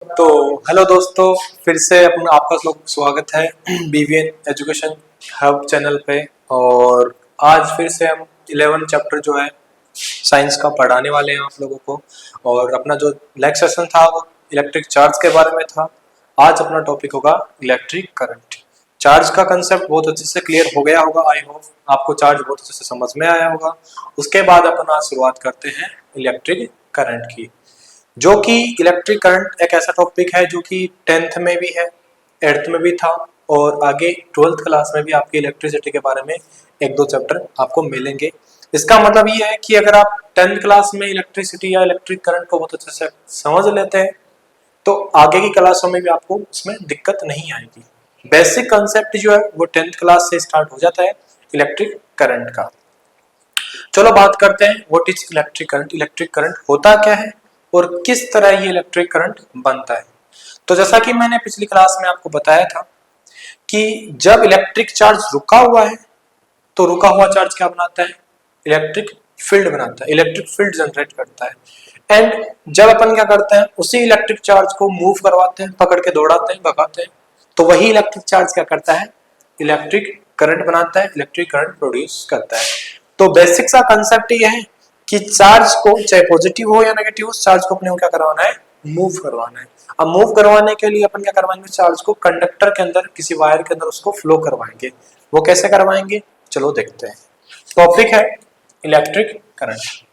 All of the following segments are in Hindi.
तो हेलो दोस्तों, फिर से अपना आपका लोग स्वागत है बीवीएन एजुकेशन हब चैनल पे। और आज फिर से हम 11 चैप्टर जो है साइंस का पढ़ाने वाले हैं आप लोगों को। और अपना जो नेक्स्ट सेशन था वो इलेक्ट्रिक चार्ज के बारे में था। आज अपना टॉपिक होगा इलेक्ट्रिक करंट। चार्ज का कंसेप्ट बहुत अच्छे से क्लियर हो गया होगा, आई होप आपको चार्ज बहुत अच्छे से समझ में आया होगा। उसके बाद अपन आज शुरुआत करते हैं इलेक्ट्रिक करंट की, जो कि इलेक्ट्रिक करंट एक ऐसा टॉपिक है जो कि 10th में भी है, 8th में भी था, और आगे 12th क्लास में भी आपकी इलेक्ट्रिसिटी के बारे में एक दो चैप्टर आपको मिलेंगे। इसका मतलब ये है कि अगर आप 10th क्लास में इलेक्ट्रिसिटी या इलेक्ट्रिक करंट को बहुत अच्छे से समझ लेते हैं तो आगे की क्लासों में भी आपको उसमें दिक्कत नहीं आएगी। बेसिक कंसेप्ट जो है वो 10th क्लास से स्टार्ट हो जाता है इलेक्ट्रिक करंट का। चलो बात करते हैं what is electric current. Electric current होता क्या है और किस तरह ये इलेक्ट्रिक करंट बनता है। तो जैसा कि मैंने पिछली क्लास में आपको बताया था कि जब इलेक्ट्रिक चार्ज रुका हुआ है तो रुका हुआ चार्ज क्या बनाता है, इलेक्ट्रिक फील्ड बनाता है, इलेक्ट्रिक फील्ड जनरेट करता है। एंड जब अपन क्या करते हैं उसी इलेक्ट्रिक चार्ज को मूव करवाते हैं, पकड़ के दौड़ाते हैं, भगाते हैं, तो वही इलेक्ट्रिक चार्ज क्या करता है, इलेक्ट्रिक करंट बनाता है, इलेक्ट्रिक करंट प्रोड्यूस करता है। तो बेसिक सा कंसेप्ट ये है कि चार्ज को चाहे पॉजिटिव हो या नेगेटिव हो, चार्ज को अपने को क्या करवाना है, मूव करवाना है। अब मूव करवाने के लिए अपन क्या करवाएंगे, चार्ज को कंडक्टर के अंदर किसी वायर के अंदर उसको फ्लो करवाएंगे। वो कैसे करवाएंगे, चलो देखते हैं। टॉपिक है इलेक्ट्रिक करंट।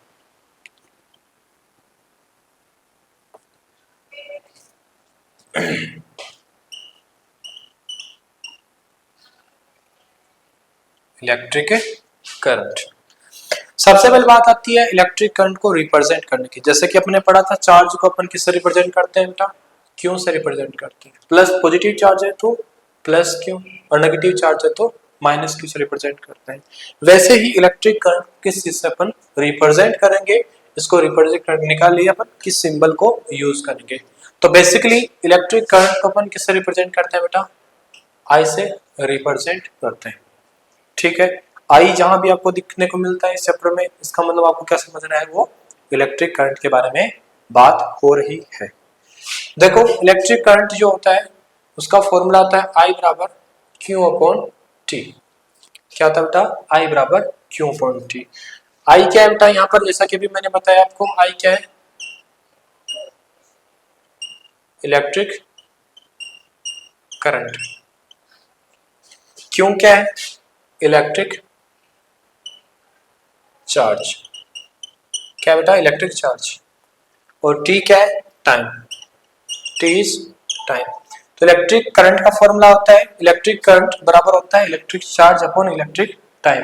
इलेक्ट्रिक करंट, सबसे पहले बात आती है इलेक्ट्रिक करंट को रिप्रेजेंट करने की। जैसे कि अपने पढ़ा था चार्ज को अपन किससे रिप्रेजेंट करते हैं बेटा, क्यों से रिप्रेजेंट करते हैं। प्लस पॉजिटिव चार्ज है तो प्लस क्यों, और नेगेटिव चार्ज है तो माइनस क्यों से रिप्रेजेंट करते हैं। वैसे ही इलेक्ट्रिक करंट किस चीज से अपन रिप्रेजेंट करेंगे, इसको रिप्रेजेंट करने के लिए अपन किस सिंबल को यूज करेंगे। तो बेसिकली इलेक्ट्रिक करंट को अपन किससे रिप्रेजेंट करते हैं बेटा, आई से रिप्रेजेंट करते हैं। ठीक है, आई जहां भी आपको दिखने को मिलता है इस चैप्टर में, इसका मतलब आपको क्या समझना है, वो इलेक्ट्रिक करंट के बारे में बात हो रही है। देखो इलेक्ट्रिक करंट जो होता है उसका फॉर्मूला होता है आई बराबर क्यू अपॉन टी। क्या होता है बेटा, आई बराबर क्यू अपॉन टी। आई क्या है बेटा, यहाँ पर जैसा कि अभी मैंने बताया आपको, आई क्या है, इलेक्ट्रिक करंट। क्यों क्या है, इलेक्ट्रिक चार्ज। क्या बेटा, इलेक्ट्रिक चार्ज। और टी क्या है, टाइम, टी इज टाइम। तो इलेक्ट्रिक करंट का फॉर्मूला होता है इलेक्ट्रिक करंट बराबर होता है electric charge upon electric time.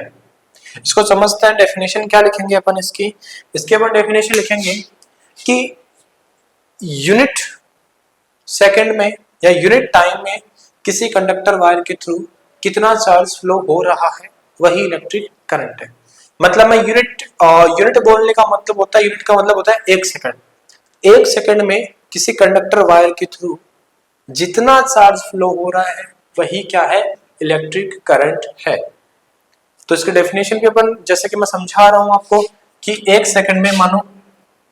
इसको समझते हैं, डेफिनेशन क्या लिखेंगे अपन इसकी, इसके अपन डेफिनेशन लिखेंगे कि यूनिट सेकंड में या यूनिट टाइम में किसी कंडक्टर वायर के थ्रू कितना चार्ज फ्लो हो रहा है, वही इलेक्ट्रिक करंट है। मतलब मैं यूनिट बोलने का मतलब होता है, यूनिट का मतलब होता है एक सेकंड। एक सेकंड में किसी कंडक्टर वायर के थ्रू जितना चार्ज फ्लो हो रहा है वही क्या है, इलेक्ट्रिक करंट है। तो इसके डेफिनेशन भी अपन, जैसे कि मैं समझा रहा हूं आपको कि एक सेकंड में, मानो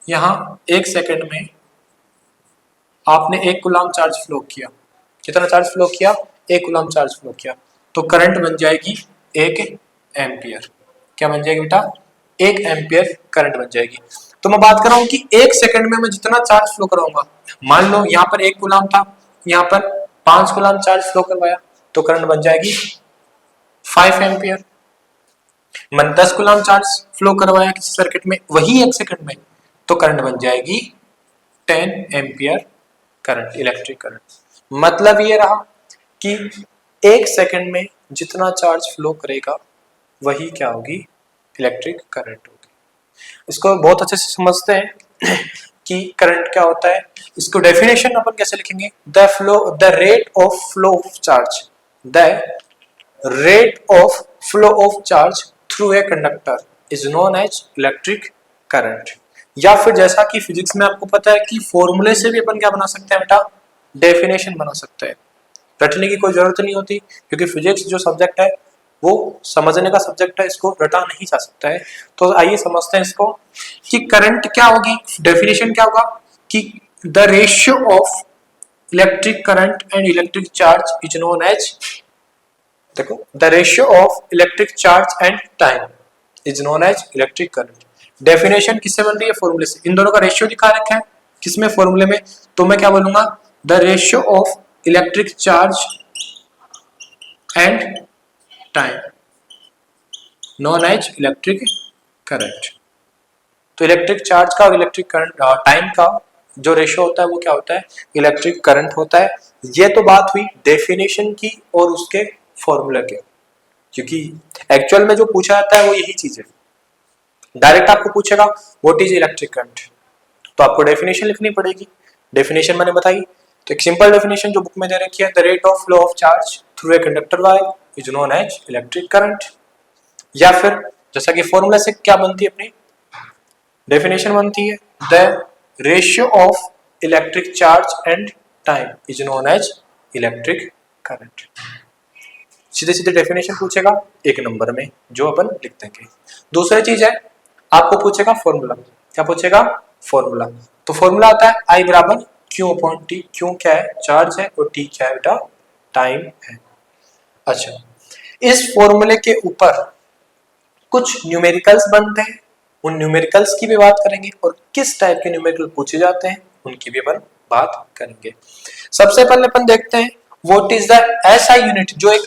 यहां एक सेकंड में आपने 1 कूलम चार्ज फ्लो किया। कितना चार्ज फ्लो किया, 1 कूलम चार्ज फ्लो किया, तो करंट बन जाएगी 1 एम्पियर। क्या बन जाएगी बेटा, 1 एम्पियर करंट बन जाएगी। तो मैं बात कर रहा हूं कि 1 सेकंड में मैं जितना चार्ज फ्लो कराऊंगा, मान लो यहाँ पर 1 कूलम था, यहाँ पर 5 कूलम चार्ज फ्लो करवाया तो करंट बन जाएगी 5 एम्पियर। मैंने 10 कूलम चार्ज फ्लो करवाया किसी सर्किट में वही 1 सेकंड में, तो करंट बन जाएगी 10 एम्पियर करंट, इलेक्ट्रिक करंट। मतलब ये रहा कि 1 सेकंड में जितना चार्ज फ्लो करेगा वही क्या होगी, इलेक्ट्रिक करंट होगी। इसको बहुत अच्छे से समझते हैं कि करंट क्या होता है। इसको डेफिनेशन अपन कैसे लिखेंगे, the rate of flow of charge, the rate of flow of charge through a conductor is known as electric current. या फिर जैसा कि फिजिक्स में आपको पता है कि फॉर्मूले से भी अपन क्या बना सकते हैं बेटा, डेफिनेशन बना सकते हैं। रटने की कोई जरूरत नहीं होती, क्योंकि फिजिक्स जो सब्जेक्ट है वो समझने का सब्जेक्ट है, इसको रटा नहीं जा सकता है। तो आइए समझते हैं इसको कि करंट क्या होगी, डेफिनेशन क्या होगा कि the ratio of electric current and electric charge is known as, देखो, the ratio of electric charge and time is known as electric current. Definition किससे बन रही है? फॉर्मूले से। इन दोनों का रेशियो दिखा रखा है किसमें? फॉर्मूले में। तो मैं क्या बोलूंगा? The ratio of electric charge and time known as electric current. तो इलेक्ट्रिक चार्ज का और इलेक्ट्रिक करंट टाइम का जो रेशियो होता है वो क्या होता है? इलेक्ट्रिक करंट होता है। ये तो बात हुई डेफिनेशन की और उसके फॉर्मूला के, क्योंकि एक्चुअल में जो पूछा जाता है वो यही चीज है। डायरेक्ट आपको पूछेगा व्हाट इज इलेक्ट्रिक करंट, तो आपको डेफिनेशन लिखनी पड़ेगी। डेफिनेशन मैंने बताई, तो एक सिंपल डेफिनेशन जो बुक में दे रखी है, the rate of flow of charge through a conductor wire is known as electric current. या फिर जैसा कि फॉर्मूला से क्या बनती है अपनी डेफिनेशन बनती है, the ratio of electric charge and time is known as electric current. सीधे सीधे डेफिनेशन पूछेगा एक नंबर में जो अपन लिख देंगे। दूसरी चीज है, आपको पूछेगा फॉर्मूला। क्या पूछेगा? फॉर्मूला। तो फॉर्मूला आता है आई बराबर क्यू अपॉन टी। क्यू क्या है? चार्ज है, और टी क्या है बेटा? टाइम है। अच्छा, इस फॉर्मूले के ऊपर कुछ न्यूमेरिकल्स बनते हैं, उन न्यूमेरिकल्स की भी बात करेंगे, और किस टाइप के न्यूमेरिकल पूछे जाते हैं उनकी भी अपन बात करेंगे। सबसे पहले अपन देखते हैं what is the SI unit, जो एक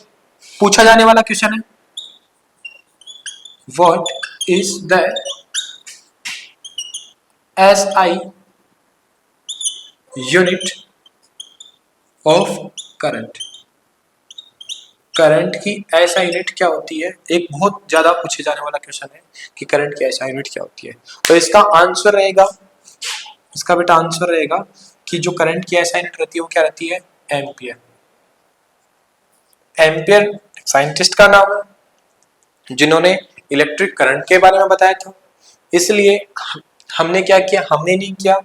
पूछा जाने वाला क्वेश्चन है। What is the SI unit of current. Current की एसआई यूनिट क्या होती है? एक बहुत ज्यादा पूछे जाने वाला क्वेश्चन है कि करंट की एसआई यूनिट क्या होती है। तो इसका आंसर रहेगा, इसका बेटा आंसर रहेगा कि जो करंट की एसआई यूनिट रहती है वो क्या रहती है? एम्पियर। एम्पियर साइंटिस्ट का नाम है जिन्होंने इलेक्ट्रिक करंट के बारे में बताया था। इसलिए हमने क्या किया? हमने नहीं किया,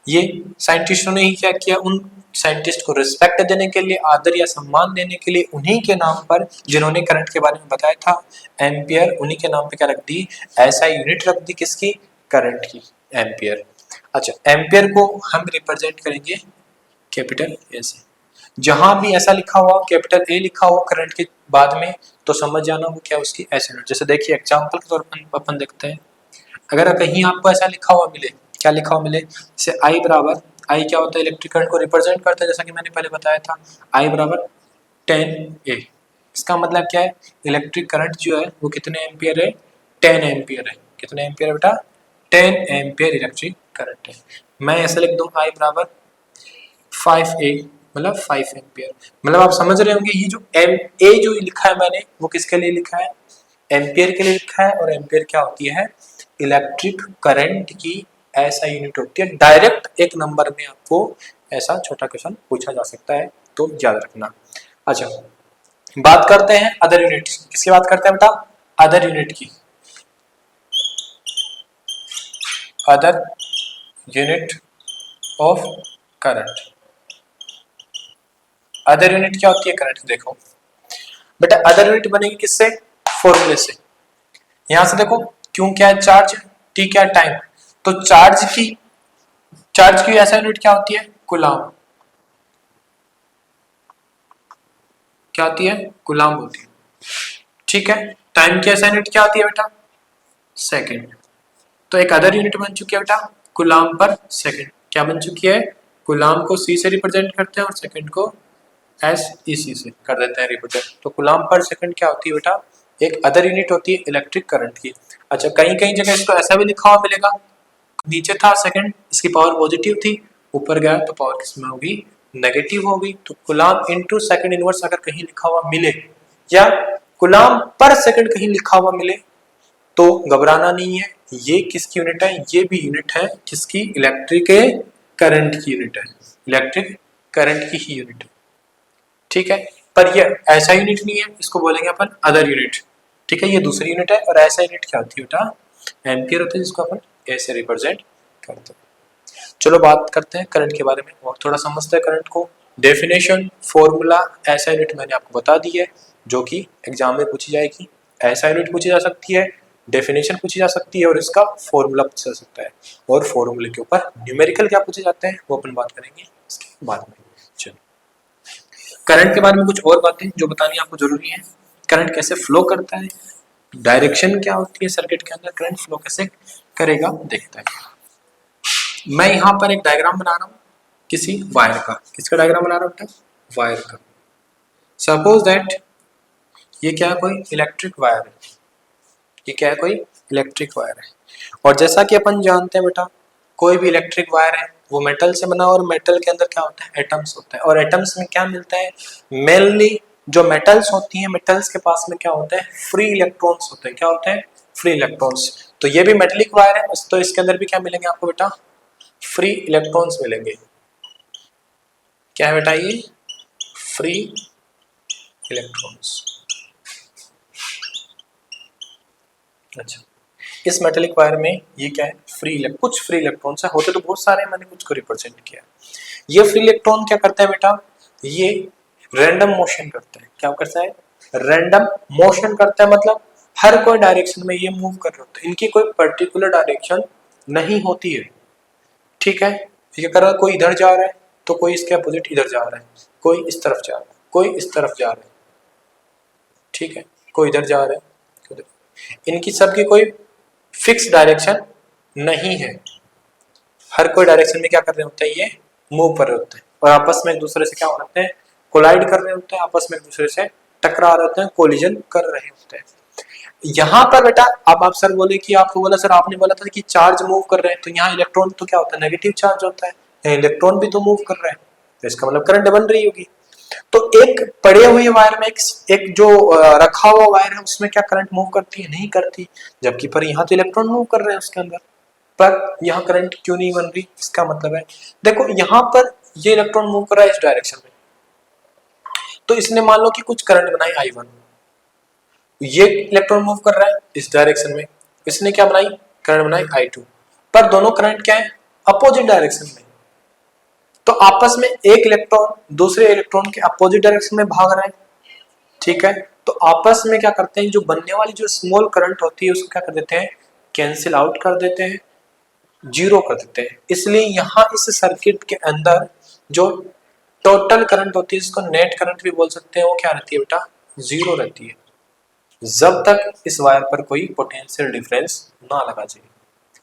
ये साइंटिस्टों ने ही क्या किया? उन साइंटिस्ट को रिस्पेक्ट देने के लिए, आदर या सम्मान देने के लिए, उन्हीं के नाम पर जिन्होंने करंट के बारे में बताया था एम्पियर, उन्हीं के नाम पे क्या रख दी? ऐसा यूनिट रख दी किसकी? करंट की, एम्पियर। अच्छा, एम्पियर को हम रिप्रेजेंट करेंगे कैपिटल ए से। जहां भी ऐसा लिखा हुआ, कैपिटल ए लिखा हुआ करंट के बाद में, तो समझ जाना वो क्या उसकी ऐसे यूनिट। जैसे देखिए एग्जांपल के तौर पर अपन देखते हैं, अगर कहीं आपको ऐसा लिखा हुआ मिले, क्या लिखा हुआ मिले? जैसे आई बराबर, आई क्या होता है? इलेक्ट्रिक करंट को रिप्रेजेंट करता है, जैसा कि मैंने पहले बताया था। आई बराबर 10A। इसका मतलब क्या है? इलेक्ट्रिक करंट जो है वो कितने एम्पियर है? 10 एम्पियर है। कितने एम्पियर है बेटा? 10 एम्पियर इलेक्ट्रिक करंट है। मैं ऐसे लिख दूं आई बराबर 5A, मतलब 5 एम्पियर। मतलब आप समझ रहे होंगे ये जो एम ए जो लिखा है मैंने, वो किसके लिए लिखा है? एम्पियर के लिए लिखा है। और एम्पियर क्या होती है? इलेक्ट्रिक करंट की ऐसा यूनिट होती है। डायरेक्ट एक नंबर में आपको ऐसा छोटा क्वेश्चन पूछा जा सकता है, तो याद रखना। अच्छा, बात करते हैं अदर यूनिट। किसकी बात करते हैं बेटा? अदर यूनिट की। Other unit of current. Other unit क्या होती है करंट की? देखो बेटा, अदर यूनिट बनेगी किससे? फॉर्मूले से। यहां से देखो, क्यों क्या है? चार्ज। टी क्या है? टाइम। तो चार्ज की ऐसा यूनिट क्या होती है? कूलाम। क्या होती है? कूलाम होती है। ठीक है। टाइम की ऐसा यूनिट क्या होती है बेटा? सेकंड। तो एक अदर यूनिट बन चुकी है बेटा कूलाम पर सेकंड। क्या बन चुकी है? कूलाम को सी से रिप्रेजेंट करते हैं और सेकंड को एस ई सी से कर देते हैं रिप्रेजेंट। तो कूलाम पर सेकंड क्या होती है बेटा? एक अदर यूनिट होती है इलेक्ट्रिक करंट की। अच्छा, कहीं कहीं जगह इसको ऐसा भी लिखा हुआ मिलेगा, नीचे था सेकंड, इसकी पावर पॉजिटिव थी, ऊपर गया तो पावर किसमें होगी? नेगेटिव होगी। तो कूलाम इनटू सेकंड इनवर्स अगर कहीं लिखा हुआ मिले, या कूलाम पर सेकंड कहीं लिखा हुआ मिले, तो घबराना नहीं है। ये किसकी यूनिट है? ये भी यूनिट है किसकी? इलेक्ट्रिक करंट की यूनिट है। इलेक्ट्रिक करंट की ही यूनिट है। ठीक है, पर ये ऐसा यूनिट नहीं है, इसको बोलेंगे अपन अदर यूनिट। ठीक है, ये दूसरी यूनिट है। और ऐसा यूनिट क्या होती है बेटा? एम्पियर होता है, जिसको अपन ऐसे रिप्रेजेंट करते हैं। चलो बात करते हैं करंट के बारे में, और थोड़ा समझते हैं करंट को। डेफिनेशन, फॉर्मूला, ऐसा यूनिट मैंने आपको बता दी है, जो कि एग्जाम में पूछी जाएगी। ऐसा यूनिट पूछी जा सकती है, डेफिनेशन पूछी जा सकती है, और इसका फॉर्मूला पूछा जा सकता है। और फॉर्मूले के ऊपर न्यूमेरिकल क्या पूछे जाते हैं वो अपन बात करेंगे इसके बाद में। चलो। करंट के बारे में कुछ और बातें जो बतानी आपको जरूरी है। करंट कैसे फ्लो करता है, डायरेक्शन क्या होती है सर्किट के अंदर, करंट फ्लो कैसे करेगा देखते हैं। मैं यहाँ पर एक डायग्राम बना रहा हूँ किसी वायर का। किसका डायग्राम बना रहा हूँ बेटा? वायर का। सपोज दैट ये क्या है, कोई इलेक्ट्रिक वायर है। ये क्या है, कोई इलेक्ट्रिक वायर है। और जैसा कि अपन जानते हैं बेटा, कोई भी इलेक्ट्रिक वायर है वो मेटल से बना, और मेटल के अंदर क्या होता है, एटम्स होता है। और एटम्स में क्या मिलता है, मेनली जो मेटल्स होती हैं, मेटल्स के पास में क्या होता है, फ्री इलेक्ट्रॉन्स होते हैं। क्या होते हैं, फ्री इलेक्ट्रॉन्स। तो ये भी मेटेलिक वायर है, तो इसके अंदर भी क्या मिलेंगे आपको बेटा, फ्री इलेक्ट्रॉन्स मिलेंगे। क्या है बेटा, ये फ्री इलेक्ट्रॉन्स। अच्छा, इस मेटेलिक वायर में ये क्या है, कुछ फ्री इलेक्ट्रॉन्स है, होते तो बहुत सारे, मैंने कुछ को रिप्रेजेंट किया। ये फ्री इलेक्ट्रॉन क्या करता है बेटा, ये रैंडम मोशन करता है। क्या करता है, रैंडम मोशन करता है, मतलब हर कोई डायरेक्शन में ये मूव कर रहे होते हैं, इनकी कोई पर्टिकुलर डायरेक्शन नहीं होती है। ठीक है, ये कर रहा है, कोई इधर जा रहा है तो कोई इसके अपोजिट इधर जा रहा है, कोई इस तरफ जा रहा है, कोई इस तरफ जा रहा है। ठीक है, कोई इधर जा रहा है, इनकी सबकी कोई फिक्स डायरेक्शन नहीं है। हर कोई डायरेक्शन में क्या कर रहे होते हैं, ये मूव कर रहे होते हैं, और आपस में एक दूसरे से क्या हो रहे हैं, कोलाइड कर रहे होते हैं, आपस में एक दूसरे से टकरा रहे होते हैं, कोलिजन कर रहे होते हैं। यहाँ पर बेटा अब आप सर बोले कि आपको बोला, सर आपने बोला था कि चार्ज मूव कर रहे हैं, तो यहाँ इलेक्ट्रॉन तो क्या होता है, नेगेटिव चार्ज होता है, इलेक्ट्रॉन भी तो मूव कर रहे हैं, तो इसका मतलब करंट बन रही होगी। तो एक पड़े हुए वायर में एक जो रखा हुआ वायर है उसमें क्या करंट मूव करती है, नहीं करती। जबकि पर यहाँ तो इलेक्ट्रॉन मूव कर रहे हैं उसके अंदर, पर यहाँ करंट क्यों नहीं बन रही, इसका मतलब है देखो यहाँ पर ये इलेक्ट्रॉन मूव कर रहा है इस डायरेक्शन में, तो इसने मान लो कि कुछ करंट बनाई I1, ये इलेक्ट्रॉन मूव कर रहा है इस डायरेक्शन में, इसने क्या बनाई, करंट बनाई I2, पर दोनों करंट क्या है, अपोजिट डायरेक्शन में। तो आपस में एक इलेक्ट्रॉन दूसरे इलेक्ट्रॉन के अपोजिट डायरेक्शन में भाग रहा है। ठीक है, तो आपस में क्या करते हैं, जो बनने वाली जो स्मॉल करंट होती है उसको क्या कर देते हैं, कैंसिल आउट कर देते हैं, जीरो कर देते हैं। इसलिए यहाँ इस सर्किट के अंदर जो टोटल करंट होती है, इसको नेट करंट भी बोल सकते हैं, वो क्या रहती है बेटा, जीरो रहती है, जब तक इस वायर पर कोई पोटेंशियल डिफरेंस ना लगा जाए।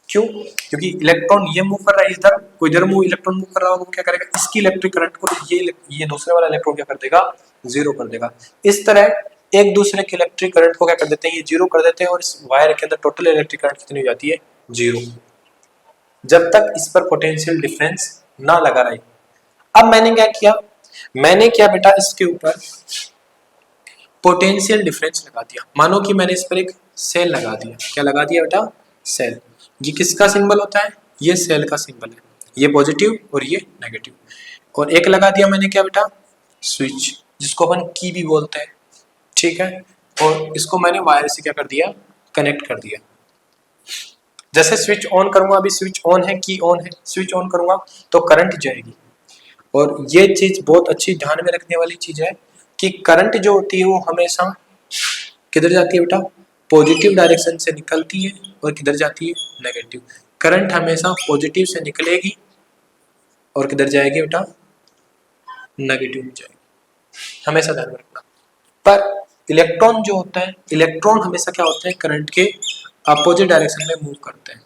क्यों, क्योंकि इलेक्ट्रॉन ये मूव कर रहा है इधर, कोई इधर मूव इलेक्ट्रॉन मूव कर रहा होगा, क्या करेगा, इसकी इलेक्ट्रिक करंट को ये दूसरे वाला इलेक्ट्रॉन क्या कर देगा, जीरो कर देगा। इस तरह एक दूसरे के इलेक्ट्रिक करंट को क्या कर देते हैं, ये जीरो कर देते हैं, और इस वायर के अंदर टोटल इलेक्ट्रिक करंट कितनी हो जाती है, जीरो, जब तक इस पर पोटेंशियल डिफरेंस ना लगा रहे। अब मैंने क्या किया, मैंने क्या बेटा, इसके ऊपर पोटेंशियल डिफरेंस लगा दिया। मानो कि मैंने इस पर एक सेल लगा दिया। क्या लगा दिया बेटा, सेल। ये किसका सिंबल होता है, ये सेल का सिंबल है, ये पॉजिटिव और ये नेगेटिव। और एक लगा दिया मैंने क्या बेटा, स्विच, जिसको अपन की भी बोलते हैं। ठीक है, और इसको मैंने वायर से क्या कर दिया, कनेक्ट कर दिया। जैसे स्विच ऑन करूंगा, अभी स्विच ऑन है, की ऑन है, स्विच ऑन करूंगा तो करंट जाएगी। और ये चीज बहुत अच्छी ध्यान में रखने वाली चीज है कि करंट जो होती है वो हमेशा किधर जाती है बेटा, पॉजिटिव डायरेक्शन से निकलती है, और किधर जाती है, नेगेटिव। करंट हमेशा पॉजिटिव से निकलेगी और किधर जाएगी बेटा, नेगेटिव में जाएगी, हमेशा ध्यान में रखना। पर इलेक्ट्रॉन जो होता है, इलेक्ट्रॉन हमेशा क्या होते हैं, करंट के अपोजिट डायरेक्शन में मूव करते हैं।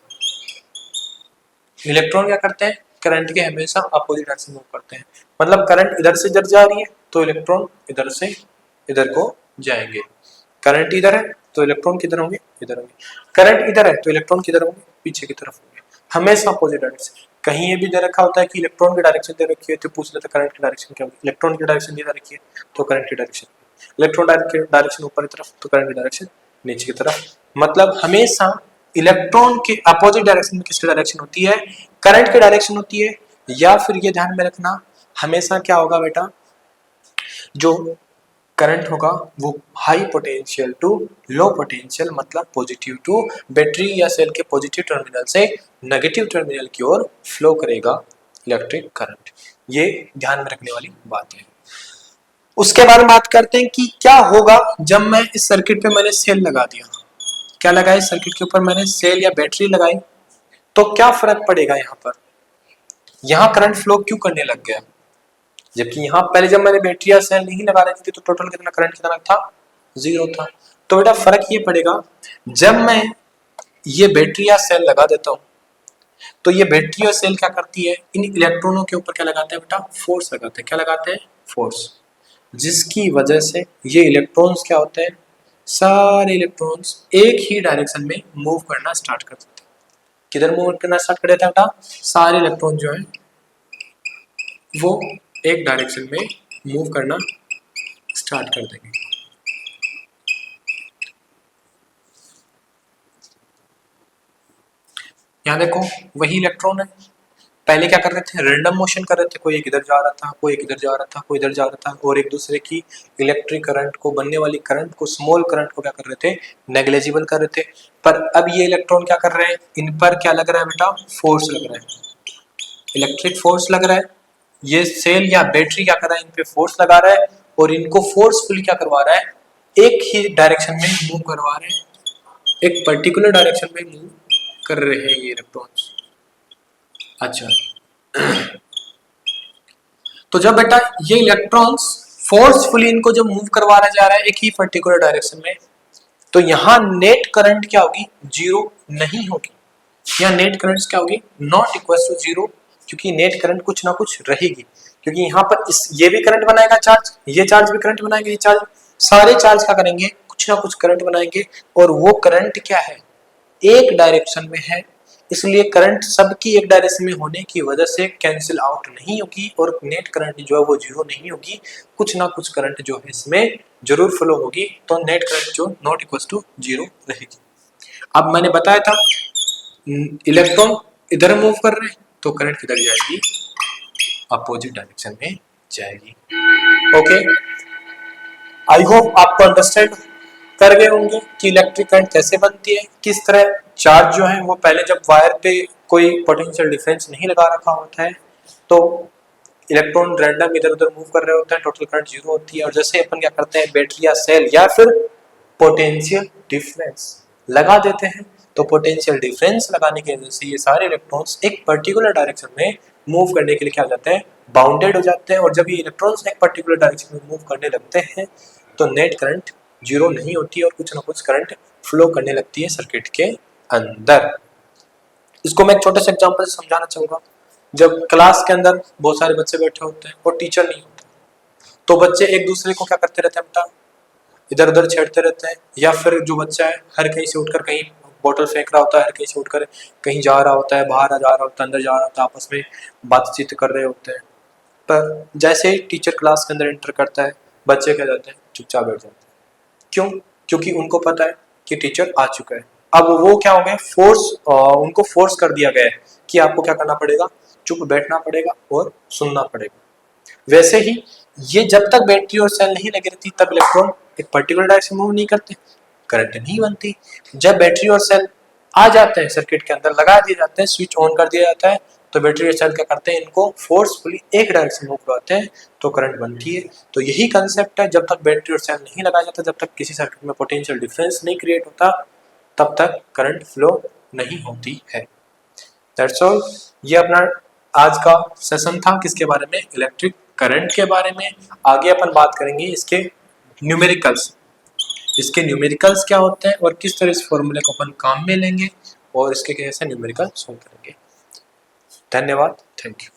इलेक्ट्रॉन क्या करते हैं, करंट के हमेशा अपोजिट डायरेक्शन में मूव करते हैं। मतलब करंट इधर से इधर जा रही है तो इलेक्ट्रॉन इधर से इधर को जाएंगे। करंट इधर है तो इलेक्ट्रॉन किधर होंगे, इधर होंगे। करंट इधर है तो इलेक्ट्रॉन किधर होंगे, पीछे की तरफ होंगे, हमेशा अपोजिट डायरेक्शन। कहीं ये भी दे रखा होता है कि इलेक्ट्रॉन की डायरेक्शन दे रखी है तो पूछ लेते करंट की डायरेक्शन क्या होगी, इलेक्ट्रॉन की डायरेक्शन दे रखी है तो करंट की डायरेक्शन, इलेक्ट्रॉन की डायरेक्शन ऊपर की तरफ तो करंट की डायरेक्शन नीचे की तरफ। मतलब हमेशा इलेक्ट्रॉन के अपोजिट डायरेक्शन में किसकी डायरेक्शन होती है, करंट की डायरेक्शन होती है। या फिर ये ध्यान में रखना, हमेशा क्या होगा बेटा, जो करंट होगा वो high potential to low potential, मतलब पॉजिटिव टू बैटरी या सेल के पॉजिटिव टर्मिनल से नेगेटिव टर्मिनल की ओर फ्लो करेगा इलेक्ट्रिक करंट। ये ध्यान में रखने वाली बात है। उसके बाद बात करते हैं कि क्या होगा जब मैं इस सर्किट पे मैंने सेल लगा दिया। क्या लगाया, इस सर्किट के ऊपर मैंने सेल या बैटरी लगाई, तो क्या फर्क पड़ेगा यहाँ पर, यहाँ करंट फ्लो क्यों करने लग गया, जबकि यहाँ पहले जब मैंने बैटरी या सेल नहीं लगा रखी थी तो टोटल कितना करंट कितना था, 0 था। तो बेटा फर्क ये पड़ेगा जब मैं ये बैटरी या सेल लगा देता हूँ तो ये बैटरी और सेल क्या करती है, इन इलेक्ट्रॉनों के ऊपर क्या लगाते हैं बेटा, फोर्स लगाते हैं। क्या लगाते हैं, फोर्स, जिसकी वजह से ये इलेक्ट्रॉन्स क्या होते हैं, सारे इलेक्ट्रॉन्स एक ही डायरेक्शन में मूव करना स्टार्ट कर देते हैं। किधर मूव करना स्टार्ट कर देता है बेटा, सारे इलेक्ट्रॉन जो है वो एक डायरेक्शन में मूव करना स्टार्ट कर देंगे। यहाँ देखो वही इलेक्ट्रॉन है, पहले क्या कर रहे थे, रैंडम मोशन कर रहे थे, कोई एक इधर जा रहा था, कोई एक इधर जा रहा था, कोई इधर जा रहा था, और एक दूसरे की इलेक्ट्रिक करंट को, बनने वाली करंट को, स्मॉल करंट को क्या कर रहे थे, नेग्लिजिबल कर रहे थे। पर अब ये इलेक्ट्रॉन क्या कर रहे हैं, इन पर क्या लग रहा है बेटा, फोर्स लग रहा है, इलेक्ट्रिक फोर्स लग रहा है। ये सेल या बैटरी क्या कर रहा है, इन पे फोर्स लगा रहा है और इनको फोर्सफुली क्या करवा रहा है, एक ही डायरेक्शन में मूव करवा रहे हैं, एक पर्टिकुलर डायरेक्शन में मूव कर रहे हैं ये इलेक्ट्रॉन्स। अच्छा तो जब बेटा ये इलेक्ट्रॉन्स फोर्सफुली इनको जब मूव करवाया जा रहा है एक ही पर्टिकुलर डायरेक्शन में, तो यहाँ नेट करंट क्या होगी, 0 नहीं होगी। यहाँ नेट करंट क्या होगी, नॉट इक्वल टू 0, क्योंकि नेट करंट कुछ ना कुछ रहेगी, क्योंकि यहाँ पर इस ये भी करंट बनाएगा चार्ज, ये चार्ज भी करंट बनाएगा, ये चार्ज, सारे चार्ज क्या करेंगे, कुछ ना कुछ करंट बनाएंगे, और वो करंट क्या है, एक डायरेक्शन में है, इसलिए करंट सबकी एक डायरेक्शन में होने की वजह से कैंसिल आउट नहीं होगी और नेट करंट जो है वो 0 नहीं होगी, कुछ ना कुछ करंट जो है इसमें जरूर फ्लो होगी, तो नेट करंट जो नॉट इक्वल टू 0 रहेगी। अब मैंने बताया था इलेक्ट्रॉन इधर मूव कर रहे हैं तो करंट किधर जाएगी, अपोजिट डायरेक्शन में जाएगी। ओके, आई होप आपको अंडरस्टैंड कर गए होंगे कि इलेक्ट्रिक करंट कैसे बनती है, किस तरह चार्ज जो है वो पहले जब वायर पे कोई पोटेंशियल डिफरेंस नहीं लगा रखा होता है तो इलेक्ट्रॉन रैंडम इधर उधर मूव कर रहे होते हैं, टोटल करंट 0 होती है। और जैसे अपन क्या करते हैं, बैटरी या सेल या फिर पोटेंशियल डिफरेंस लगा देते हैं, तो पोटेंशियल डिफरेंस लगाने की वजह से ये सारे इलेक्ट्रॉन्स एक पर्टिकुलर डायरेक्शन में मूव करने के लिए क्या हो जाते हैं, बाउंडेड हो जाते हैं। और जब ये इलेक्ट्रॉन्स एक पर्टिकुलर डायरेक्शन में मूव करने लगते हैं तो नेट करंट 0 नहीं होती और कुछ ना कुछ करंट फ्लो करने लगती है सर्किट के अंदर। इसको मैं एक छोटे से एग्जांपल से समझाना चाहूंगा। जब क्लास के अंदर बहुत सारे बच्चे बैठे होते हैं और टीचर नहीं होता, तो बच्चे एक दूसरे को क्या करते रहते हैं बेटा, इधर उधर छेड़ते रहते हैं, या फिर जो बच्चा है हर कहीं से उठकर कहीं बोतल फेंक रहा होता है, हर कहीं से उठकर कहीं जा रहा होता है, बाहर जा रहा होता है, अंदर जा रहा होता है, आपस में बातचीत कर रहे होते हैं। पर जैसे ही टीचर क्लास के अंदर एंटर करता है, बच्चे क्या जाते हैं, चुपचाप बैठ जाते हैं। क्यों? क्योंकि उनको पता है कि टीचर आ चुका है। अब वो क्या हो गए, उनको फोर्स कर दिया गया है कि आपको क्या करना पड़ेगा, चुप बैठना पड़ेगा और सुनना पड़ेगा। वैसे ही ये जब तक बैटरी और सेल नहीं लगी रहती तब इलेक्ट्रॉन एक पर्टिकुलर डायरेक्शन मूव नहीं करते, करंट नहीं बनती। जब बैटरी और सेल आ जाते हैं सर्किट के अंदर, लगा दिए जाते हैं, स्विच ऑन कर दिया जाता है, तो बैटरी और सेल क्या करते हैं, इनको फोर्सफुली एक डायरेक्शन मूव करवाते हैं तो करंट बनती है। तो यही कंसेप्ट है, जब तक बैटरी और सेल नहीं लगाया जाता, जब तक किसी सर्किट में पोटेंशियल डिफरेंस नहीं क्रिएट होता, तब तक करंट फ्लो नहीं होती है। That's all. ये अपना आज का सेशन था, किसके बारे में, इलेक्ट्रिक करंट के बारे में। आगे अपन बात करेंगे इसके न्यूमेरिकल्स, इसके न्यूमेरिकल्स क्या होते हैं और किस तरह इस फॉर्मूले को अपन काम में लेंगे और इसके कैसे न्यूमेरिकल सॉल्व करेंगे। धन्यवाद, थैंक यू।